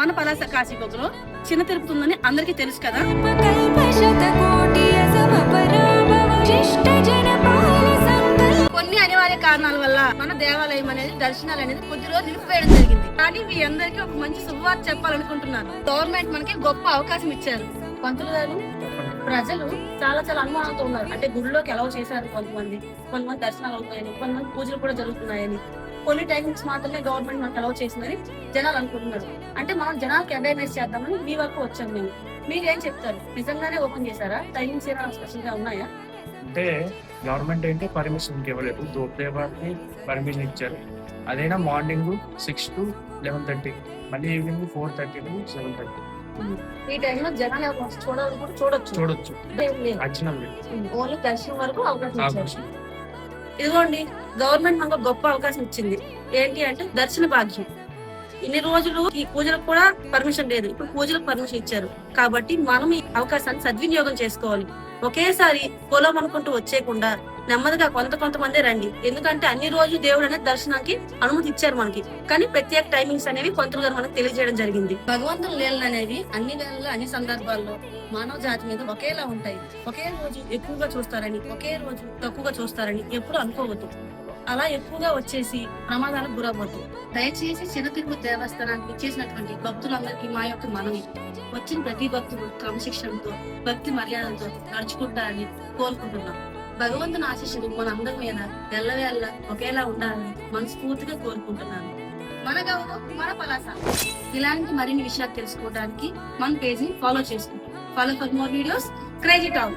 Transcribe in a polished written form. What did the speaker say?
మన పలాస కాశీబొగ్గలో చిన్న తిరుపతి ఉందని అందరికీ తెలుసు కదా. కొన్ని అనివార్య కారణాల వల్ల మన దేవాలయం అనేది దర్శనాలు అనేది కొద్ది రోజులు నిలిపివేయడం జరిగింది. కానీ మీ అందరికీ ఒక మంచి శుభవార్త చెప్పాలనుకుంటున్నాను. గవర్నమెంట్ మనకి గొప్ప అవకాశం ఇచ్చారు. పంతులు గారు, ప్రజలు చాలా చాలా అనుమానంతో ఉన్నారు. అంటే గుడిలోకి ఎలా చేశారు కొంతమంది దర్శనాలు అవుతాయని, కొంతమంది పూజలు కూడా జరుగుతున్నాయని, కొన్ని టైమింగ్స్ మాత్రమే గవర్నమెంట్ మనకు అలౌ చేసిందని జనాలు అనుకుంటున్నారు. అంటే మనం జనాలకి అవేర్నెస్ చేద్దామని మీ వరకు వచ్చాం మేము. మీరేం చెప్తారు? నిజంగానే ఓపెన్ చేశారా? టైమింగ్స్ ఏమైనా స్పెషల్ గా ఉన్నాయా? అంటే గవర్నమెంట్ ఏంటి పర్మిషన్ ఇవ్వలేదు, దూరదేవానికి పర్మిషన్ ఇచ్చారు. అదైనా మార్నింగ్ 6 to 11:30, మళ్ళీ ఈవినింగ్ 4:30 to 7:30. ఈ టైంలో జనాలు ఎవరు చూడాలని కూడా చూడొచ్చు. ఓన్లీ దర్శనం వరకు అవకాశం ఇచ్చారు. ఇదిగోండి, గవర్నమెంట్ మనకు గొప్ప అవకాశం ఇచ్చింది. ఏంటి అంటే దర్శన భాగ్యం. ఇన్ని రోజులు ఈ పూజలకు కూడా పర్మిషన్ లేదు, ఇప్పుడు పూజలకు పర్మిషన్ ఇచ్చారు. కాబట్టి మనం ఈ అవకాశాన్ని సద్వినియోగం చేసుకోవాలి. ఒకేసారి పొలం అనుకుంటూ వచ్చేయకుండా నెమ్మదిగా కొంతమంది రండి. ఎందుకంటే అన్ని రోజులు దేవుడు అనేది దర్శనానికి అనుమతి ఇచ్చారు మనకి. కానీ ప్రత్యేక టైమింగ్స్ అనేవి పంతులు గారు మనకు తెలియజేయడం జరిగింది. భగవంతుని లీలలు అనేవి అన్ని వేళల్లో అన్ని సందర్భాల్లో మానవ జాతి మీద ఒకేలా ఉంటాయి. ఒకే రోజు ఎక్కువగా చూస్తారని, ఒకే రోజు తక్కువగా చూస్తారని ఎప్పుడు అనుకోవద్దు. అలా ఎక్కువగా వచ్చేసి ప్రమాదాలకు గురవ్వద్దు. దయచేసి చిన్న తిరుపతి దేవస్థానానికి ఇచ్చేసినటువంటి భక్తులందరికీ మా యొక్క మనవి, వచ్చిన ప్రతి భక్తులు క్రమశిక్షణతో భక్తి మర్యాదలతో నడుచుకుంటారని కోరుకుంటున్నాం. భగవంతుని ఆశీస్సులు మన అందరి మీద ఎల్లవేళ్ళ ఒకేలా ఉండాలని మనస్ఫూర్తిగా కోరుకుంటున్నాను. మన గౌరవం మన పలాస. ఇలాంటి మరిన్ని విషయాలు తెలుసుకోవడానికి మన పేజ్ ని ఫాలో చేసుకుంటాం. Follow for more videos. Crazy town.